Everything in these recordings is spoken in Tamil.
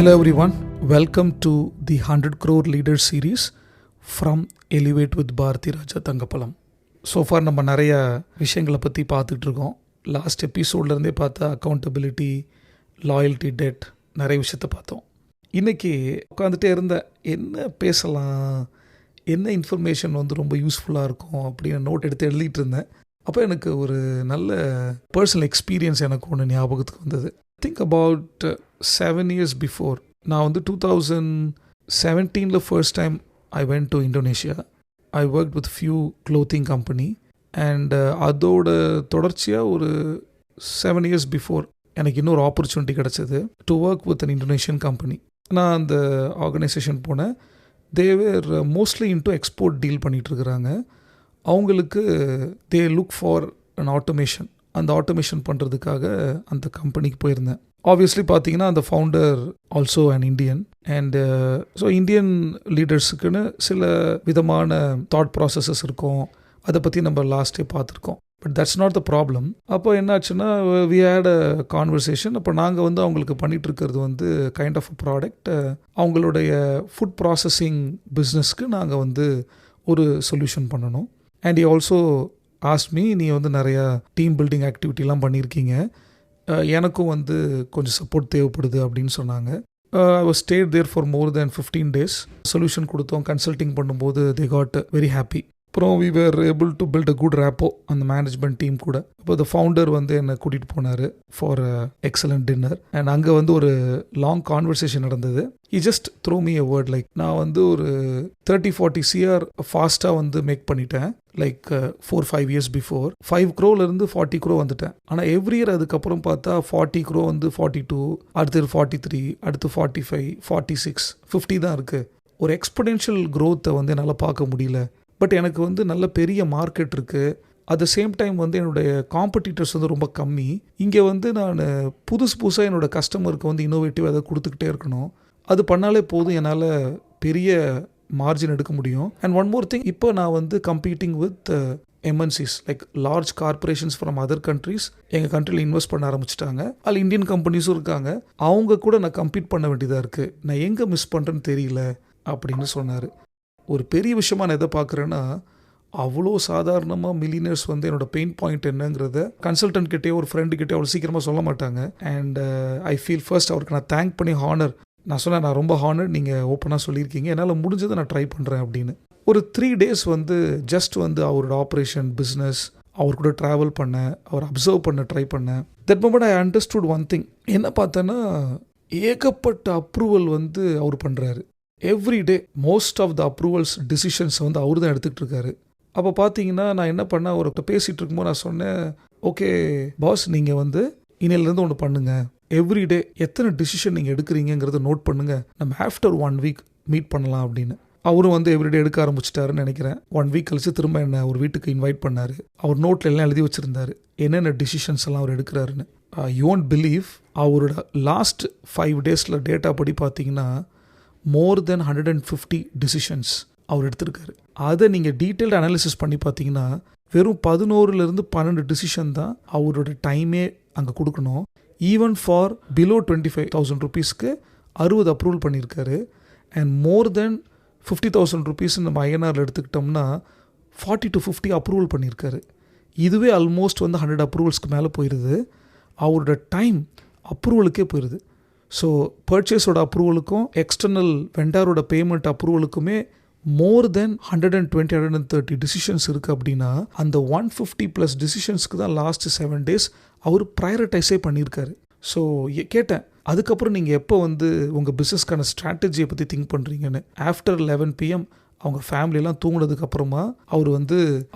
Hello everyone, welcome to the 100 crore leader series from Elevate with Bharati Raja Thangapalam. So far நம்ம நிறைய விஷயங்களை பற்றி பார்த்துட்டு இருக்கோம். லாஸ்ட் எபிசோட்லேருந்தே பார்த்தா அக்கௌண்டபிலிட்டி, லாயல்ட்டி, டெட் நிறைய விஷயத்த பார்த்தோம். இன்றைக்கி உட்காந்துட்டே இருந்த என்ன பேசலாம், என்ன இன்ஃபர்மேஷன் ரொம்ப யூஸ்ஃபுல்லாக இருக்கும் அப்படின்னு நோட் எடுத்து எழுதிட்டு இருந்தேன். அப்போ எனக்கு ஒரு நல்ல பர்சனல் எக்ஸ்பீரியன்ஸ் எனக்கு ஒன்று ஞாபகத்துக்கு வந்தது. திங்க் அபவுட் 7 years பிஃபோர் நான் 2017 first time I went to Indonesia. I work with few clothing company and அதோட தொடர்ச்சியாக ஒரு 7 years பிஃபோர் எனக்கு இன்னொரு ஆப்பர்ச்சுனிட்டி கிடச்சிது to work with an Indonesian company. நான் அந்த ஆர்கனைசேஷன் போனேன். They are mostly into export deal பண்ணிகிட்ருக்குறாங்க. அவங்களுக்கு they look for an automation. அந்த ஆட்டோமேஷன் பண்ணுறதுக்காக அந்த கம்பெனிக்கு போயிருந்தேன். ஆப்வியஸ்லி பார்த்தீங்கன்னா அந்த founder also an Indian and so Indian லீடர்ஸுக்குன்னு சில விதமான தாட் ப்ராசஸஸ் இருக்கும். அதை பற்றி நம்ம லாஸ்ட்டே பார்த்துருக்கோம். But that's not the problem. அப்போ என்னாச்சுன்னா வி ஹேட் அ கான்வர்சேஷன். அப்போ நாங்கள் அவங்களுக்கு பண்ணிகிட்ருக்கிறது கைண்ட் ஆஃப் அ ப்ராடக்ட். அவங்களுடைய ஃபுட் ப்ராசஸிங் பிஸ்னஸ்க்கு நாங்கள் ஒரு சொல்யூஷன் பண்ணணும். And he also ask me, நீ நிறையா டீம் பில்டிங் ஆக்டிவிட்டிலாம் பண்ணியிருக்கீங்க, எனக்கும் கொஞ்சம் சப்போர்ட் தேவைப்படுது அப்படின்னு சொன்னாங்க. I was stayed there for more than 15 days. Solution கொடுத்தோம். கன்சல்டிங் பண்ணும்போது தே காட் வெரி ஹாப்பி. அப்புறம் we were able to build a good rapport அந்த மேனேஜ்மெண்ட் டீம் கூட. அப்போ அந்த ஃபவுண்டர் என்னை கூட்டிகிட்டு போனார் ஃபார் எக்ஸலண்ட் டின்னர். அண்ட் அங்கே ஒரு லாங் கான்வர்சேஷன் நடந்தது. ஈ just throw me a word like, நான் ஒரு 30-40 CR ஃபாஸ்ட்டாக மேக் பண்ணிட்டேன். Like 4-5 years before 5 crore 40 crore வந்துட்டேன். ஆனால் எவ்ரி இயர் அதுக்கப்புறம் பார்த்தா 40 crore 42, அடுத்து 43, அடுத்து 45, 46, 50 தான் இருக்குது. ஒரு எக்ஸ்பொனென்ஷியல் க்ரோத்தை என்னால் பார்க்க முடியல. பட் எனக்கு நல்ல பெரிய மார்க்கெட் இருக்குது. அட் த சேம் டைம் என்னுடைய காம்படிட்டர்ஸ் ரொம்ப கம்மி. இங்கே நான் புதுசாக என்னோடய கஸ்டமருக்கு இன்னோவேட்டிவ் அதை கொடுத்துக்கிட்டே இருக்கணும். அது பண்ணாலே போதும், என்னால் பெரிய மார்ஜின் எடுக்க முடியும். அண்ட் ஒன் மோர் திங், இப்போ நான் competing with MNCs like large corporations from other countries எங்கள் கண்ட்ரியில் இன்வெஸ்ட் பண்ண ஆரம்பிச்சிட்டாங்க. அதில் இந்தியன் கம்பெனிஸும் இருக்காங்க. அவங்க கூட நான் கம்பீட் பண்ண வேண்டியதாக இருக்குது. நான் எங்கே மிஸ் பண்ணுறேன்னு தெரியல அப்படின்னு சொன்னார். ஒரு பெரிய விஷயமா நான் எதை பார்க்குறேன்னா, அவ்வளோ சாதாரணமாக மில்லியனர்ஸ் என்னோட பெயின் பாயிண்ட் என்னங்கிறத கன்சல்டன்ட் கிட்டே ஒரு ஃப்ரெண்டுக்கிட்டே அவ்வளோ சீக்கிரமாக சொல்ல மாட்டாங்க. அண்ட் ஐ ஃபீல் ஃபர்ஸ்ட் அவருக்கு நான் தேங்க் பண்ணி ஹானர். நான் சொன்னேன், நான் ரொம்ப ஹானர், நீங்கள் ஓப்பனாக சொல்லியிருக்கீங்க, என்னால் முடிஞ்சதை நான் ட்ரை பண்ணுறேன் அப்படின்னு. ஒரு 3 days ஜஸ்ட் அவரோட ஆப்ரேஷன் பிஸ்னஸ் அவர் கூட ட்ராவல் பண்ணேன், அவர் அப்சர்வ் பண்ண ட்ரை பண்ணேன். That moment I understood one thing. என்ன பார்த்தேன்னா, ஏகப்பட்ட அப்ரூவல் அவர் பண்ணுறாரு. Every day most of the approvals decisions அவர் தான் எடுத்துகிட்டு இருக்காரு. அப்போ பார்த்தீங்கன்னா நான் என்ன பண்ணேன், அவர்கிட்ட பேசிகிட்டு இருக்கும்போது நான் சொன்னேன், ஓகே பாஸ், நீங்கள் இன்னிலேருந்து ஒன்று பண்ணுங்கள். எவ்ரி டே எத்தனை டிசிஷன் நீங்கள் எடுக்கிறீங்கிறத நோட் பண்ணுங்கள். நம்ம ஆஃப்டர் 1 week மீட் பண்ணலாம் அப்படின்னு. அவரும் எவ்ரிடே எடுக்க ஆரம்பிச்சிட்டாருன்னு நினைக்கிறேன். 1 week கழிச்சு திரும்ப என்ன ஒரு வீட்டுக்கு இன்வைட் பண்ணார். அவர் நோட்டில் எல்லாம் எழுதி வச்சுருந்தார் என்னென்ன டிசிஷன்ஸ் எல்லாம் அவர் எடுக்கிறாருன்னு. யூ ஒன்ட் பிலீவ், அவரோட லாஸ்ட் 5 days டேட்டா படி பார்த்தீங்கன்னா மோர் தென் 150 டிசிஷன்ஸ் அவர் எடுத்திருக்காரு. அதை நீங்கள் டீட்டெயில்டு அனாலிசிஸ் பண்ணி பார்த்தீங்கன்னா வெறும் 11-12 டிசிஷன் தான் அவரோட டைமே அங்கே கொடுக்கணும். ஈவன் ஃபார் பிலோ 25,000 rupeesக்கு 60 அப்ரூவல் பண்ணியிருக்காரு. அண்ட் மோர் தென் 50,000 rupees நம்ம INRல எடுத்துக்கிட்டோம்னா 40-50 அப்ரூவல் பண்ணியிருக்காரு. இதுவே ஆல்மோஸ்ட் 100 அப்ரூவல்ஸ்க்கு மேலே போயிடுது. அவரோட டைம் அப்ரூவலுக்கே போயிடுது. ஸோ பர்ச்சேஸோட அப்ரூவலுக்கும் எக்ஸ்டர்னல் வெண்டாரோட பேமெண்ட் அப்ரூவலுக்குமே மோர் தென் 120-130 டிசிஷன்ஸ் இருக்குது. அப்படின்னா அந்த 150+ டிசிஷன்ஸ்க்கு தான் லாஸ்ட் 7 days அவர் ப்ரையாரிட்டைஸே பண்ணியிருக்காரு. ஸோ கேட்டேன், அதுக்கப்புறம் நீங்கள் எப்போ உங்கள் பிஸ்னஸ்க்கான ஸ்ட்ராட்டஜியை பற்றி திங்க் பண்ணுறீங்கன்னு. ஆஃப்டர் 11 PM அவங்க ஃபேமிலியெல்லாம் தூங்கினதுக்கப்புறமா அவர்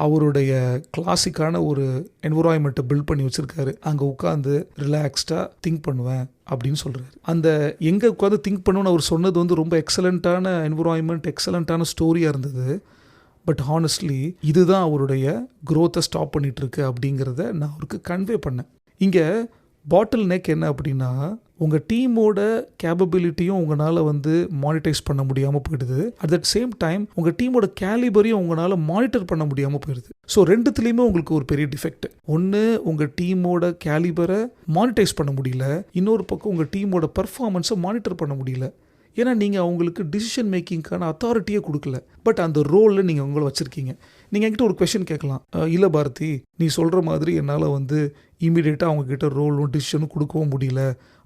அவருடைய கிளாசிக்கான ஒரு என்விரான்மெண்ட்டை பில்ட் பண்ணி வச்சுருக்காரு. அங்கே உட்காந்து ரிலாக்ஸ்டாக திங்க் பண்ணுவேன் அப்படின்னு சொல்கிறாரு. அந்த எங்கே உட்காந்து திங்க் பண்ணுவேன்னு அவர் சொன்னது ரொம்ப எக்ஸலண்ட்டான என்விரான்மெண்ட், எக்ஸலண்ட்டான ஸ்டோரியாக இருந்தது. பட் ஹானஸ்ட்லி இதுதான் அவருடைய க்ரோத்தை ஸ்டாப் பண்ணிகிட்ருக்கு அப்படிங்கிறத நான் அவருக்கு கன்வே பண்ணேன். இங்கே பாட்டில் நெக் என்ன அப்படின்னா, உங்கள் டீமோட கேப்பபிலிட்டியும் உங்களால் மானிட்டைஸ் பண்ண முடியாமல் போயிடுது. அட் தட் சேம் டைம் உங்கள் டீமோட கேலிபரையும் உங்களால் மானிட்டர் பண்ண முடியாமல் போயிடுது. ஸோ ரெண்டுத்துலேயுமே உங்களுக்கு ஒரு பெரிய டிஃபெக்ட். ஒன்று, உங்கள் டீமோட கேலிபரை மானிட்டைஸ் பண்ண முடியல, இன்னொரு பக்கம் உங்கள் டீமோட பர்ஃபார்மன்ஸை மானிட்டர் பண்ண முடியல. ஏன்னா நீங்கள் அவங்களுக்கு டிசிஷன் மேக்கிங்க்கான அத்தாரிட்டியே கொடுக்கல, பட் அந்த ரோலில் நீங்கள் உங்களை வச்சுருக்கீங்க. நீங்கள் என்கிட்ட ஒரு கொஷின் கேட்கலாம், இல்லை பாரதி, நீ சொல்கிற மாதிரி என்னால் இமீடியட்டாக அவங்கக்கிட்ட ரோலும் டிசிஷனும் கொடுக்கவும் முடியல,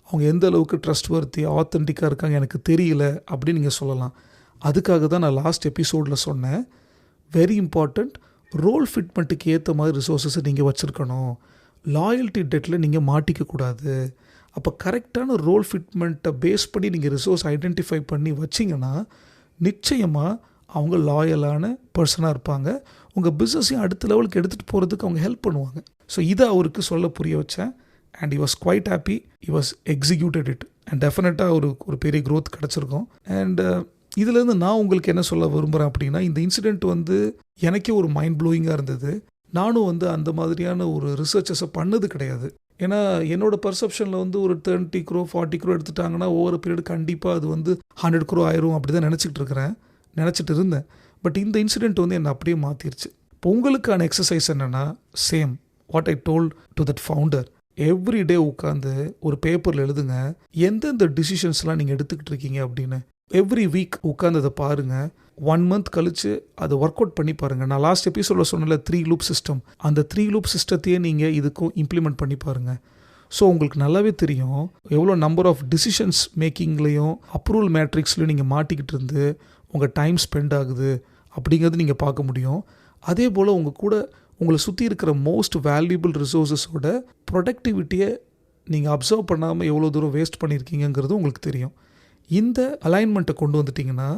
அவங்க எந்த அளவுக்கு ட்ரஸ்ட் வர்த்தி ஆத்தென்டிக்காக இருக்காங்க எனக்கு தெரியல அப்படின்னு நீங்கள் சொல்லலாம். அதுக்காக தான் நான் லாஸ்ட் எபிசோடில் சொன்னேன், வெரி இம்பார்ட்டண்ட், ரோல் ஃபிட்மெண்ட்டுக்கு ஏற்ற மாதிரி ரிசோர்ஸஸை நீங்கள் வச்சுருக்கணும். லாயல்ட்டி டெட்டில் நீங்கள் மாட்டிக்கக்கூடாது. அப்போ கரெக்டான ரோல் ஃபிட்மெண்ட்டை பேஸ் பண்ணி நீங்கள் ரிசோர்ஸ் ஐடென்டிஃபை பண்ணி வச்சிங்கன்னா நிச்சயமாக அவங்க லாயலான பர்சனாக இருப்பாங்க. உங்கள் பிஸ்னஸையும் அடுத்த லெவலுக்கு எடுத்துகிட்டு போகிறதுக்கு அவங்க ஹெல்ப் பண்ணுவாங்க. ஸோ இதை அவருக்கு சொல்ல புரிய வச்சேன். And he was quite happy, he was executed it, and டெஃபினட்டாக ஒரு பெரிய க்ரோத் கிடச்சிருக்கும். அண்ட் இதுலேருந்து நான் உங்களுக்கு என்ன சொல்ல விரும்புகிறேன் அப்படின்னா, இந்த இன்சிடெண்ட் எனக்கே ஒரு மைண்ட் ப்ளோயிங்காக இருந்தது. நானும் அந்த மாதிரியான ஒரு ரிசர்ச்சஸை பண்ணது கிடையாது. ஏன்னா என்னோடய பர்செப்ஷனில் ஒரு 30 crore 40 crore எடுத்துட்டாங்கன்னா ஒவ்வொரு பீரியட் கண்டிப்பாக அது 100 crore ஆயிரும் அப்படி தான் நினச்சிட்டு இருந்தேன். பட் இந்த இன்சிடெண்ட் என்னை அப்படியே மாற்றிருச்சு. இப்போ உங்களுக்கான எக்ஸசைஸ் என்னென்னா, same what I told to that founder, every day உட்காந்து ஒரு பேப்பரில் எழுதுங்க எந்தெந்த டிசிஷன்ஸ்லாம் நீங்கள் எடுத்துக்கிட்டு இருக்கீங்க அப்படின்னு. எவ்ரி வீக் உட்காந்து அதை பாருங்கள். 1 month கழித்து அதை ஒர்க் அவுட் பண்ணி பாருங்கள். நான் லாஸ்ட் எபிசோடில் சொன்னல 3 loop சிஸ்டம், அந்த 3 loop சிஸ்டத்தையே நீங்கள் இதுக்கும் இம்ப்ளிமெண்ட் பண்ணி பாருங்கள். ஸோ உங்களுக்கு நல்லாவே தெரியும் எவ்வளோ நம்பர் ஆஃப் டிசிஷன்ஸ் மேக்கிங்லேயும் அப்ரூவல் மேட்ரிக்ஸ்லையும் நீங்கள் மாட்டிக்கிட்டு இருந்து உங்கள் டைம் ஸ்பெண்ட் ஆகுது அப்படிங்கிறது நீங்கள் பார்க்க முடியும். அதே போல் உங்களை சுற்றி இருக்கிற மோஸ்ட் வேல்யூபிள் ரிசோர்ஸஸோட ப்ரொடக்டிவிட்டியை நீங்கள் அப்சர்வ் பண்ணாமல் எவ்வளோ தூரம் வேஸ்ட் பண்ணியிருக்கீங்கிறது உங்களுக்கு தெரியும். இந்த அலைன்மெண்ட்டை கொண்டு வந்துட்டிங்கன்னா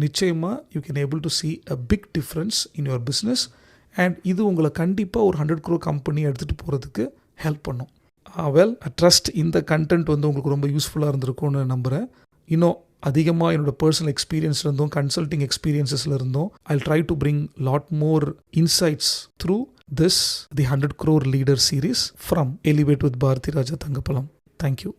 நிச்சயமாக you can able to see a big difference in your business, and இது உங்களை கண்டிப்பாக ஒரு 100 crore கம்பெனி எடுத்துகிட்டு போகிறதுக்கு ஹெல்ப் பண்ணும். வெல், ட்ரஸ்ட் இந்த கண்டென்ட் உங்களுக்கு ரொம்ப யூஸ்ஃபுல்லாக இருந்திருக்கும்னு நம்புகிறேன். இன்னும் அதிகமாக என்னோட பர்சனல் எக்ஸ்பீரியன்ஸ்லேருந்தும் கன்சல்டிங் எக்ஸ்பீரியன்ஸஸ்லேருந்தும் I'll try to bring lot more insights through this, the 100 crore leader series from Elevate with Bharati Raja Thangapalam. Thank you.